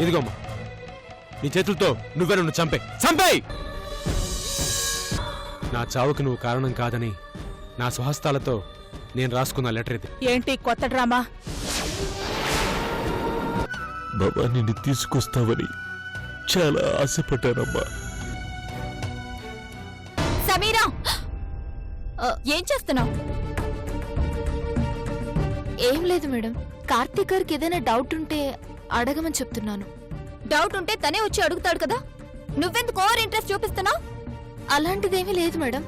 ఇదిగోమ్మా, నీ చేతులతో నువ్వే నన్ను చంపేయ్. నా చావుకు నువ్వు కారణం కాదని నా స్వహస్తాలతో నేను రాసుకున్న లెటర్ ఇది. ఏంటి కొత్త డ్రామా? బాబా నిన్ను తీసుకొస్తావని చాలా ఆశపడ్డానమ్మా. సమీరా, ఏం చేస్తున్నావు? ఏం లేదు మేడం, కార్తీక్ గారికి ఏదైనా డౌట్ ఉంటే అడగమని చెప్తున్నాను. డౌట్ ఉంటే తనే వచ్చి అడుగుతాడు కదా, నువ్వెందుకు ఓవర్ ఇంట్రెస్ట్ చూపిస్తున్నావు? అలాంటిదేమీ లేదు మేడం.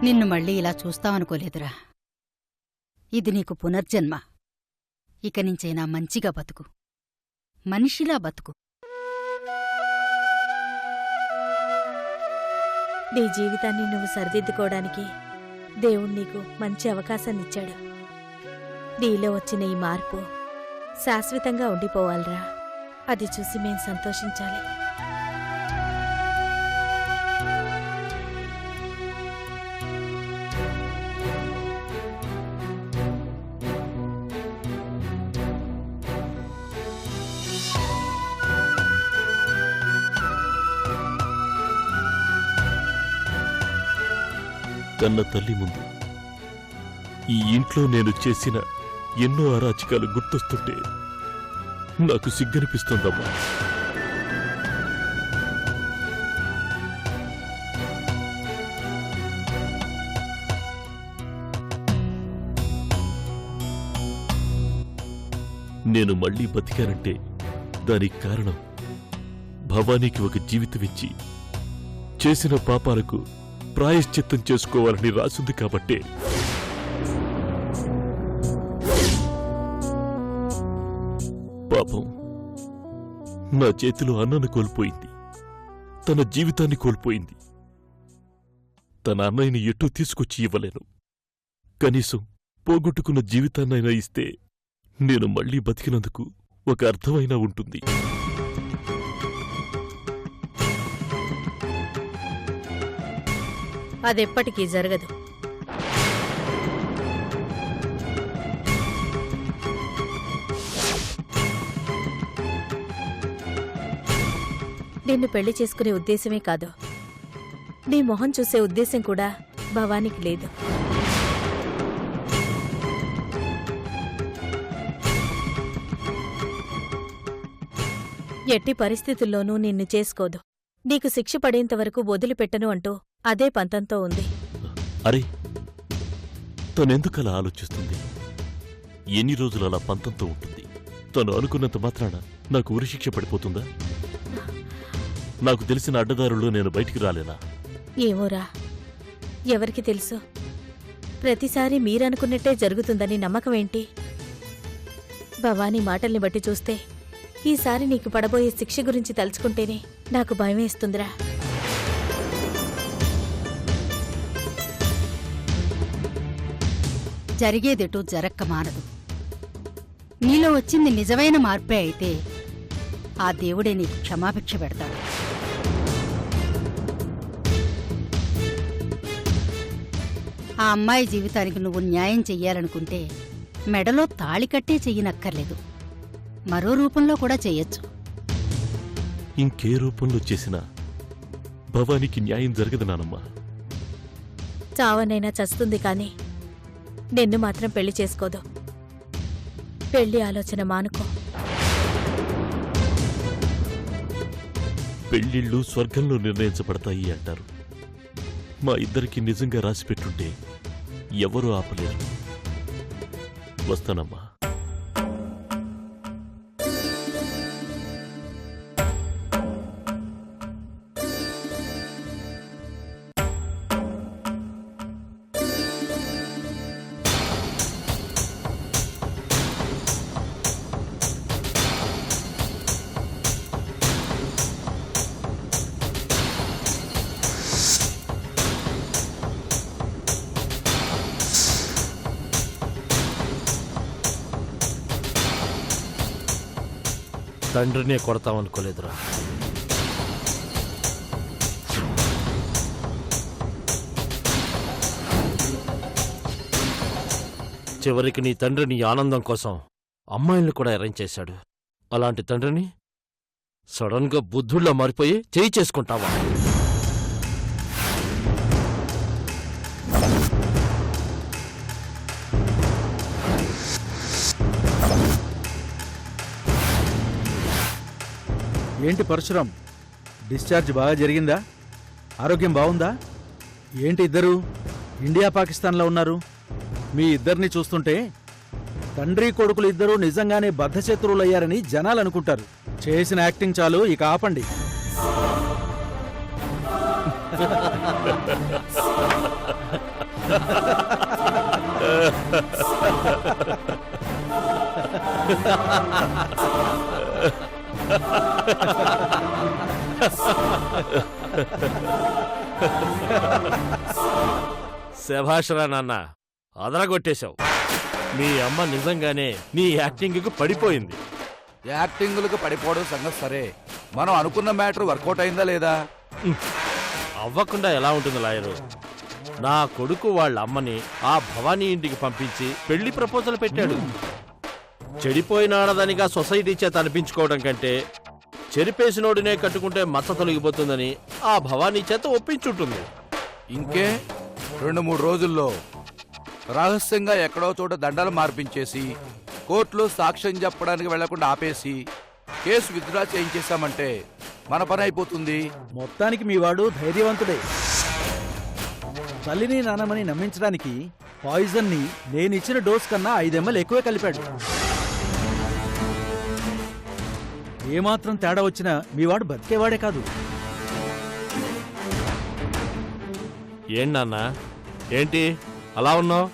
నిన్ను మళ్ళీ ఇలా చూస్తావనుకోలేదురా. ఇది నీకు పునర్జన్మ. ఇక నుంచైనా మంచిగా బతుకు, మనిషిలా బతుకు. నీ జీవితాన్ని నువ్వు సరిదిద్దుకోవడానికి దేవుడు నీకు మంచి అవకాశాన్నిచ్చాడు. నీలో వచ్చిన ఈ మార్పు శాశ్వతంగా ఉండిపోవాలిరా. అది చూసి మేం సంతోషించాలి. కన్న తల్లి ముందు ఈ ఇంట్లో నేను చేసిన ఎన్నో అరాచకాలు గుర్తొస్తుంటే నాకు సిగ్గనిపిస్తోందమ్మా. నేను మళ్లీ బతికానంటే దానికి కారణం భవానీకి ఒక జీవితమిచ్చి చేసిన పాపాలకు ప్రాయశ్చిత్తం చేసుకోవాలని రాసుంది కాబట్టే. పాపం నా చేతిలో అన్నను కోల్పోయింది, తన జీవితాన్ని కోల్పోయింది. తన అన్నయ్యని ఎటూ తీసుకొచ్చి ఇవ్వలేను. కనీసం పోగొట్టుకున్న జీవితాన్నైనా ఇస్తే నేను మళ్లీ బతికినందుకు ఒక అర్థమైనా ఉంటుంది. అదెప్పటికీ జరగదు. నిన్ను పెళ్లి చేసుకునే ఉద్దేశమే కాదు, నీ మొహం చూసే ఉద్దేశం కూడా భవానికి లేదు. ఎట్టి పరిస్థితుల్లోనూ నిన్ను చేసుకోదు. నీకు శిక్ష పడేంతవరకు వదిలిపెట్టను అంటూ అదే పంతంతో ఉంది. అరే, తనెందుకలా ఆలోచిస్తుంది? ఎన్ని రోజులు అలా పంతంతో ఉంటుంది? తను అనుకున్నంత మాత్రాన నాకు ఉరిశిక్ష పడిపోతుందా? నాకు తెలిసిన అడ్డదారుల్లో నేను బయటికి రాలేనా? ఏమోరా, ఎవరికి తెలుసు? ప్రతిసారి మీరనుకున్నట్టే జరుగుతుందని నమ్మకమేంటి? భవానీ మాటల్ని బట్టి చూస్తే ఈసారి నీకు పడబోయే శిక్ష గురించి తలుచుకుంటేనే నాకు భయమేస్తుందిరా. జరిగేదెటూ జరక్క మానదు. నీలో వచ్చింది నిజమైన మార్పే అయితే ఆ దేవుడే నీకు క్షమాభిక్ష పెడతాడు. ఆ అమ్మాయి జీవితానికి నువ్వు న్యాయం చెయ్యాలనుకుంటే మెడలో తాళి కట్టే చెయ్యనక్కర్లేదు, మరో రూపంలో కూడా చెయ్యొచ్చు. ఇంకే రూపంలో చేసినా భవానికి న్యాయం జరగదు నానమ్మా. చావనైనా చస్తుంది కాని నిన్ను మాత్రం పెళ్లి చేసుకోదు. పెళ్లి ఆలోచన మానుకో. పెళ్ళిళ్ళు స్వర్గంలో నిర్ణయించబడతాయి అంటారు. మా ఇద్దరికి నిజంగా రాసిపెట్టుంటే ఎవరూ ఆపలేరు. వస్తానమ్మా. తండ్రినే కొడతామనుకోలేదురా. చివరికి నీ తండ్రి నీ ఆనందం కోసం అమ్మాయిల్ని కూడా అరేంజ్ చేశాడు. అలాంటి తండ్రిని సడన్ గా బుద్ధుళ్ళ మారిపోయి చేయి చేసుకుంటావా? ఏంటి పరశురాం, డిశ్చార్జ్ బాగా జరిగిందా? ఆరోగ్యం బావుందా? ఏంటి ఇద్దరు ఇండియా పాకిస్తాన్లో ఉన్నారు? మీ ఇద్దరిని చూస్తుంటే తండ్రి కొడుకులు ఇద్దరూ నిజంగానే బద్ధశత్రువులయ్యారని జనాలు అనుకుంటారు. చేసిన యాక్టింగ్ చాలు, ఇక ఆపండి. శభాషరా నాన్న, అదరగొట్టేశావు. మీ అమ్మ నిజంగానే నీ యాక్టింగ్కు పడిపోయింది. యాక్టింగులకు పడిపోవడం సంగతి సరే, మనం అనుకున్న మ్యాటర్ వర్కౌట్ అయిందా లేదా? అవ్వకుండా ఎలా ఉంటుంది లాయరు? నా కొడుకు వాళ్ళ అమ్మని ఆ భవానీ ఇంటికి పంపించి పెళ్లి ప్రపోజల్ పెట్టాడు. చెడిపోయిన ఆడదానిగా సొసైటీ చేత అనిపించుకోవడం కంటే చెరిపేసినోడినే కట్టుకుంటే మచ్చ తొలగిపోతుందని ఆ భవానీ చేత ఒప్పించుంటుంది. ఇంకే 2-3 రోజుల్లో రహస్యంగా ఎక్కడో చోట దండలు మార్పించేసి కోర్టులో సాక్ష్యం చెప్పడానికి వెళ్లకుండా ఆపేసి కేసు విత్డ్రా చేయించేశామంటే మన పని అయిపోతుంది. మొత్తానికి మీ వాడు ధైర్యవంతుడే. తల్లిని నానమని నమ్మించడానికి పాయిజన్ని నేనిచ్చిన డోస్ కన్నా 5 ml ఎక్కువే కలిపాడు. ఏమాత్రం తేడా వచ్చినా మీ వాడు బతికేవాడే కాదు. ఏంటన్నా, ఏంటి అలా ఉన్నావు?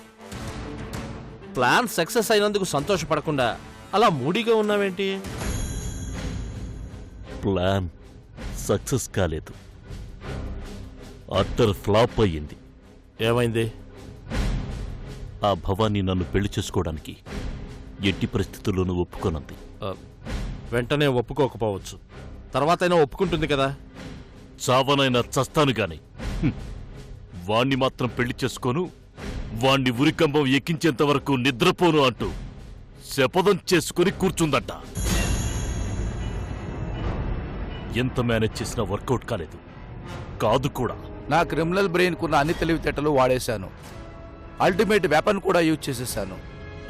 ప్లాన్ సక్సెస్ అయినందుకు సంతోషపడకుండా అలా మూడీగా ఉన్నావేంటి? ప్లాన్ సక్సెస్ కాలేదు, అట్టర్ ఫ్లాప్ అయ్యింది. ఏమైంది? ఆ భవానీ నన్ను పెళ్లి చేసుకోవడానికి ఎట్టి పరిస్థితుల్లోనూ ఒప్పుకోనంది. వెంటనే ఒప్పుకోకపోవచ్చు, తర్వాతైనా ఒప్పుకుంటుంది కదా. చావనైనా చస్తాను గాని వాణ్ణి మాత్రం పెళ్లి చేసుకోను, వాణ్ణి ఉరికంబం ఎక్కించేంత వరకు నిద్రపోను అంటూ శపథం చేసుకుని కూర్చుందట. ఎంత మేనేజ్ చేసినా వర్కౌట్ కాలేదు, కాదు కూడా. నా క్రిమినల్ బ్రెయిన్ కున్న అన్ని తెలివితేటలు వాడేశాను. అల్టిమేట్ వెపన్ కూడా యూజ్ చేసేసాను.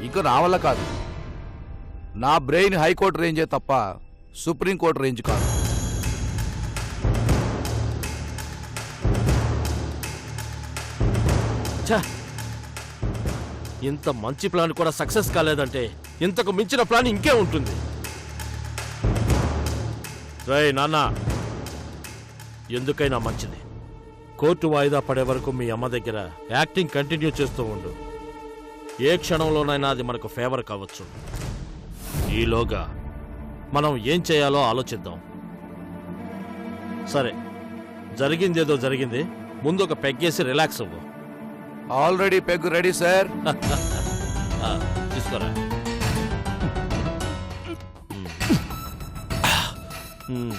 ఇంకా నా వల్ల కాదు. నా బ్రెయిన్ హైకోర్టు రేంజే తప్ప సుప్రీంకోర్టు రేంజ్ కాదు. ఇంత మంచి ప్లాన్ కూడా సక్సెస్ కాలేదంటే ఇంతకు మించిన ప్లాన్ ఇంకే ఉంటుంది. రేయ్ నాన్న, ఎందుకైనా మంచిది కోర్టు వాయిదా పడే వరకు మీ అమ్మ దగ్గర యాక్టింగ్ కంటిన్యూ చేస్తూ ఉండు. ఏ క్షణంలోనైనా అది మనకు ఫేవర్ కావచ్చు. ఈలోగా మనం ఏం చేయాలో ఆలోచిద్దాం. సరే, జరిగిందేదో జరిగింది. ముందు ఒక పెగ్గేసి రిలాక్స్ అవ్వు. Already peg ready sir. తీసుకోరా. ఉమ్.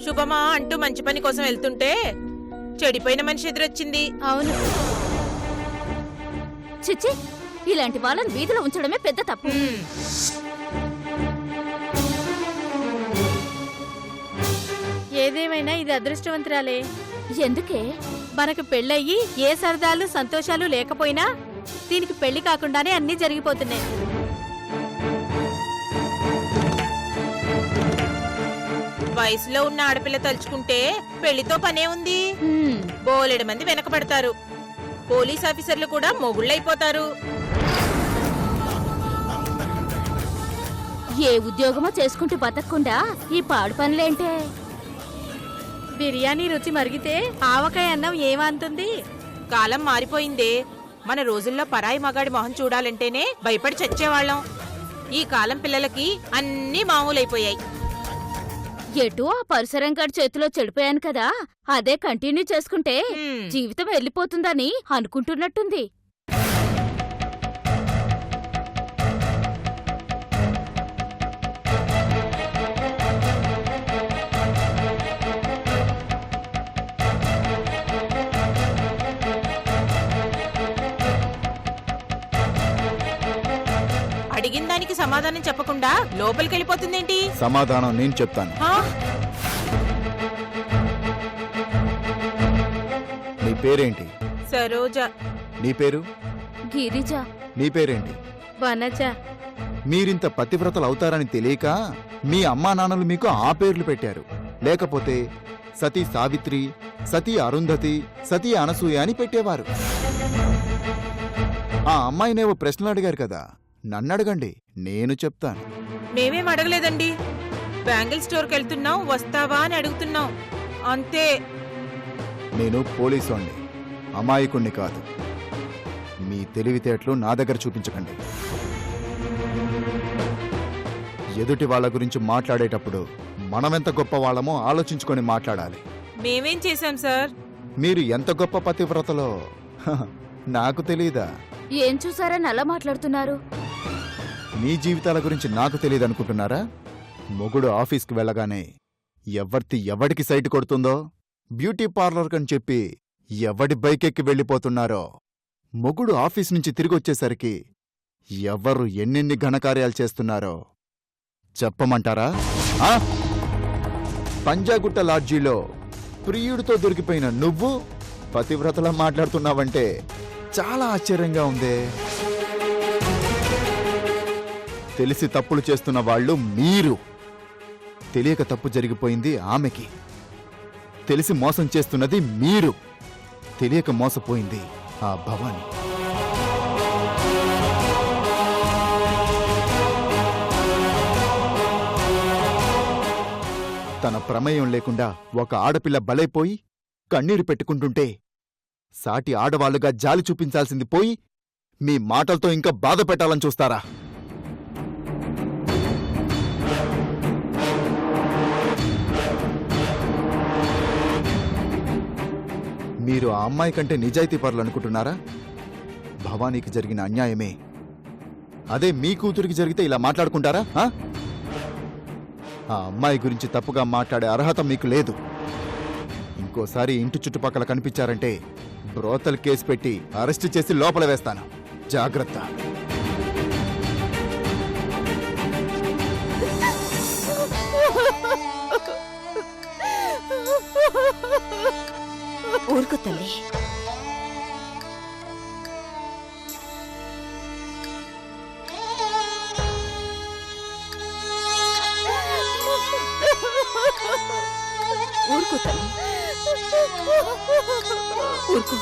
శుభమా అంటూ మంచి పని కోసం వెళ్తుంటే చెడిపోయిన మనిషి ఎదురొచ్చింది. అవును, చిచ్చి, ఇలాంటి వాళ్ళని వీధిలో ఉంచడమే పెద్ద తప్పు. ఏదేమైనా ఇది అదృష్టవంతురాలే. ఎందుకే? మనకు పెళ్ళయ్యి ఏ సరదాలు సంతోషాలు లేకపోయినా దీనికి పెళ్లి కాకుండానే అన్నీ జరిగిపోతున్నాయి. వయసులో ఉన్న ఆడపిల్ల తలుచుకుంటే పెళ్లితో పనే ఉంది. బోలెడు మంది వెనకబడతారు. పోలీస్ ఆఫీసర్లు కూడా మొగుళ్ళైపోతారు. ఏ ఉద్యోగమో చేసుకుంటూ బతకకుండా ఈ పాడు పనులేంటే? బిర్యానీ రుచి మరిగితే ఆవకాయ అన్నం ఏమంటుంది? కాలం మారిపోయిందే. మన రోజుల్లో పరాయి మగాడి మొహం చూడాలంటేనే భయపడి చచ్చేవాళ్ళం. ఈ కాలం పిల్లలకి అన్నీ మామూలైపోయాయి. ఎటు ఆ పరశురంగాడి చేతిలో చెడిపోయాను కదా, అదే కంటిన్యూ చేసుకుంటే జీవితం వెళ్ళిపోతుందని అనుకుంటున్నట్టుంది. అడిగిన దానికి సమాధానం చెప్పకుండా లోపలికెళ్ళిపోతుందేంటి? సమాధానం నేను చెప్తాను. ఆ? నీ పేరేంటి? సరోజ. నీ పేరు? గిరిజ. నీ పేరేంటి? వనజ. మీరింత పతివ్రతలు అవుతారని తెలియక మీ అమ్మా నాన్నలు మీకు ఆ పేర్లు పెట్టారు. లేకపోతే సతీ సావిత్రి, సతీ అరుంధతి, సతీ అనసూయ అని పెట్టేవారు. ఆ అమ్మాయినేవో ప్రశ్నలు అడిగారు కదా, నన్నడగండి, నేను చెప్తాను. మేమేం అడగలేదండి. బ్యాంగిల్ స్టోర్కి వెళ్తున్నాం, వస్తావా అని అడుగుతున్నాం అంతే. నేను పోలీసుని, అమాయకుణ్ణి కాదు. మీ తెలివితేటలు నా దగ్గర చూపించకండి. ఎదుటి వాళ్ళ గురించి మాట్లాడేటప్పుడు మనమెంత గొప్ప వాళ్ళమో ఆలోచించుకొని మాట్లాడాలి. మేమేం చేశాం సార్? మీరు ఎంత గొప్ప పతివ్రతలో నాకు తెలీదా? ఏం చూసారని అలా మాట్లాడుతున్నారు? మీ జీవితాల గురించి నాకు తెలియదనుకుంటున్నారా? మొగుడు ఆఫీస్కి వెళ్ళగానే ఎవడికి సైట్ కొడుతుందో, బ్యూటీ పార్లర్ కని చెప్పి ఎవడి బైకెక్కి వెళ్ళిపోతున్నారో, మొగుడు ఆఫీస్ నుంచి తిరిగొచ్చేసరికి ఎవరు ఎన్నెన్ని ఘనకార్యాలు చేస్తున్నారో చెప్పమంటారా? పంజాగుట్ట లాడ్జీలో ప్రియుడితో దొరికిపోయిన నువ్వు పతివ్రతలా మాట్లాడుతున్నావంటే చాలా ఆశ్చర్యంగా ఉందే. తెలిసి తప్పులు చేస్తున్న వాళ్ళు మీరు. తెలియక తప్పు జరిగిపోయింది ఆమెకి. తెలిసి మోసం చేస్తున్నది మీరు. తెలియక మోసపోయింది ఆ భవాని. తన ప్రమేయం లేకుండా ఒక ఆడపిల్ల బలైపోయి కన్నీరు పెట్టుకుంటుంటే సాటి ఆడవాళ్లుగా జాలి చూపించాల్సింది పోయి మీ మాటలతో ఇంకా బాధ పెట్టాలని చూస్తారా? మీరు ఆ అమ్మాయి కంటే నిజాయితీ పరులు అనుకుంటున్నారా? భవానీకి జరిగిన అన్యాయమే అదే మీ కూతురికి జరిగితే ఇలా మాట్లాడుకుంటారా? ఆ అమ్మాయి గురించి తప్పుగా మాట్లాడే అర్హత మీకు లేదు. ఇంకోసారి ఇంటి చుట్టుపక్కల కనిపించారంటే బ్రోతల్ కేసు పెట్టి అరెస్టు చేసి లోపల వేస్తాను. జాగ్రత్త. ఊరుకో తల్లి. ఊరుకో తల్లి, ఊరుకో.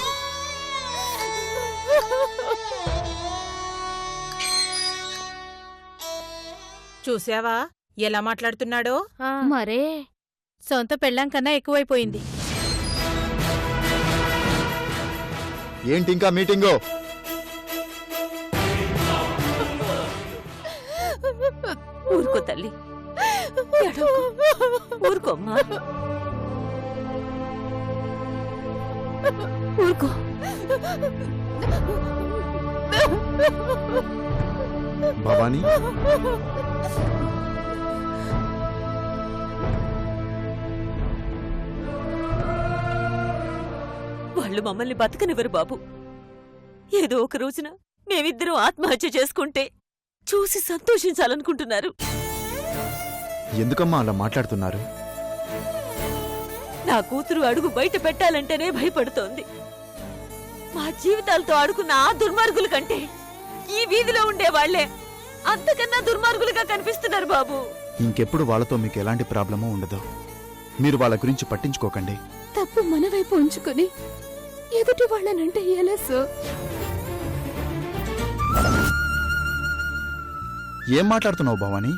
చూసావా ఎలా మాట్లాడుతున్నాడో? మరే సొంత పెళ్ళాం కన్నా ఎక్కువైపోయింది. ఏంటి ఇంకా మీటింగు? ఊరుకో తల్లి, ఊరుకోమ్మా, ఊరుకో. భవానీ, వాళ్ళు మమ్మల్ని బతకనివ్వరు బాబు. ఏదో ఒక రోజున మేమిద్దరం ఆత్మహత్య చేసుకుంటే చూసి సంతోషించాలనుకుంటున్నారు. ఎందుకమ్మా అలా మాట్లాడుతున్నారు? నా కూతురు అడుగు బయట పెట్టాలంటేనే భయపడుతోంది. మా జీవితాలతో ఆడుకున్న ఆ దుర్మార్గుల కంటే ఈ వీధిలో ఉండేవాళ్లే అంతకన్నా దుర్మార్గులుగా కనిపిస్తున్నారు బాబు. ఇంకెప్పుడు వాళ్ళతో మీకు ఎలాంటి ప్రాబ్లమూ ఉండదు. మీరు వాళ్ళ గురించి పట్టించుకోకండి. తప్పు మన వైపు ఉంచుకొని ఎదుటి వాళ్ళనంటే ఎలా సార్? ఏం మాట్లాడుతున్నావు భవానీ?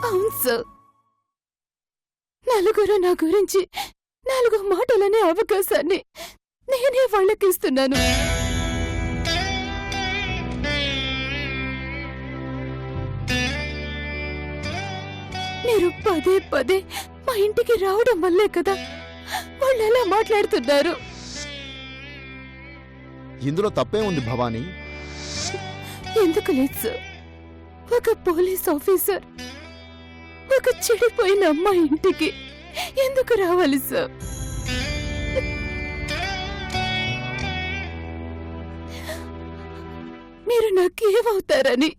అవును సార్, నలుగురు నా గురించి 4 మాటలనే అవకాశాన్ని నేనే వాళ్ళకిస్తున్నాను. మీరు పదే పదే మా ఇంటికి రావడం వల్లే కదా వాళ్ళు ఎలా మాట్లాడుతున్నారు. ఇందులో తప్పే ఉంది భవానీ. ఎందుకు లేదు సార్? ఒక పోలీస్ ఆఫీసర్ ఒక చెడిపోయిన అమ్మాయి ఇంటికి ఎందుకు రావాలి సార్? మీరు నాకేమవుతారని.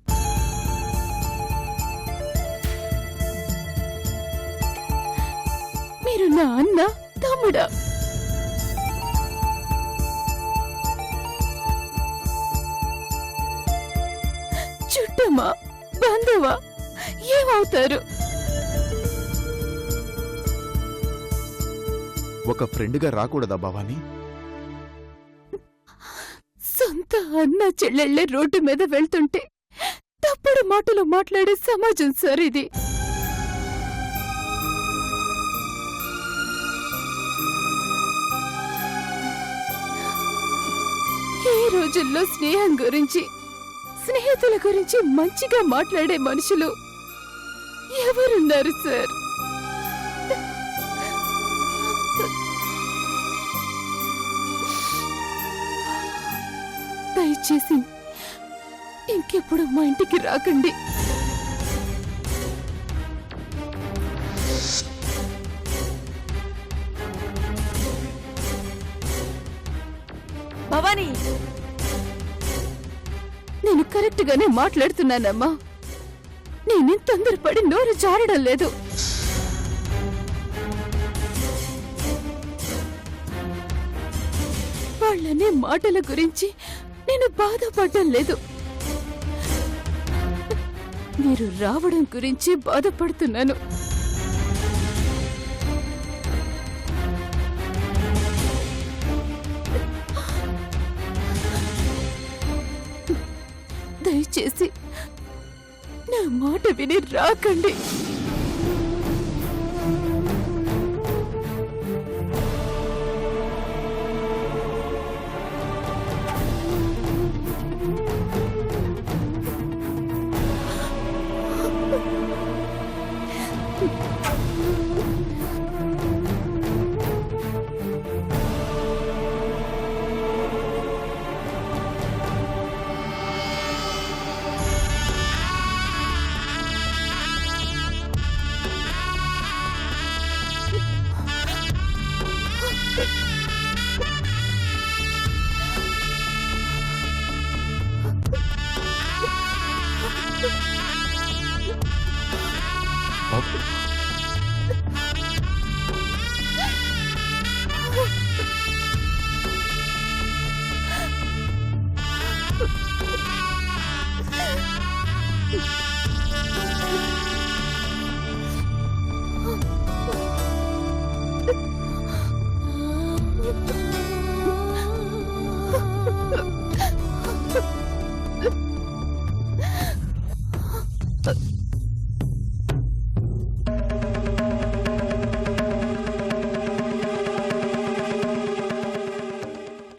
మీరు నా అన్న, తమ్ముడా? చుట్టమా, బంధువా, ఏమవుతారు? ఒక ఫ్రెండ్గా రాకూడదా భవానీ? సొంత అన్న చెల్లెళ్ళే రోడ్డు మీద వెళ్తుంటే తప్పుడు మాటలు మాట్లాడే సమాజం సార్ ఇది. ఈ రోజుల్లో స్నేహం గురించి, స్నేహితుల గురించి మంచిగా మాట్లాడే మనుషులు ఎవరున్నారు సార్? దయచేసి ఇంకెప్పుడు మా ఇంటికి రాకండి. భవానీ, నేను కరెక్ట్ గానే మాట్లాడుతున్నానమ్మా. నేనేం తొందరపడి నోరు జారడం లేదు. వాళ్ళనే మాటల గురించి నేను బాధపడడం లేదు. మీరు రావడం గురించి బాధపడుతున్నాను. దయచేసి నా మాట విని రాకండి.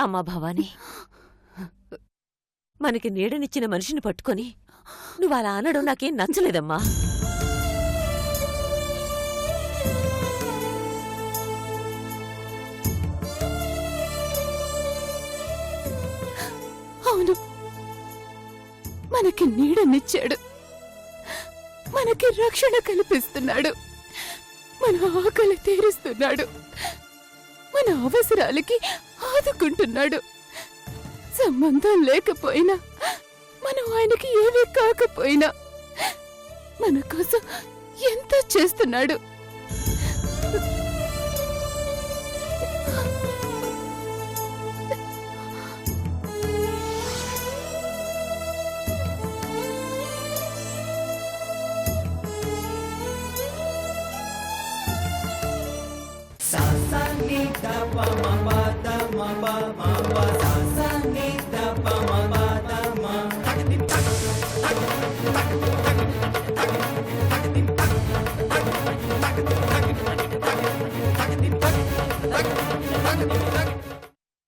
అమ్మా భవానీ, మనకి నీడనిచ్చిన మనిషిని పట్టుకొని నువ్వు అలా అనడం నాకేం నచ్చలేదమ్మా. అవును, మనకి నీడనిచ్చాడు, మనకి రక్షణ కల్పిస్తున్నాడు, మన ఆకలి తీరుస్తున్నాడు, మన అవసరాలకి ఆదుకుంటున్నాడు. సంబంధం లేకపోయినా, మనం ఆయనకి ఏమీ కాకపోయినా మన కోసం ఎంతో చేస్తున్నాడు. sa sa ni da pa ma pa da ma pa ma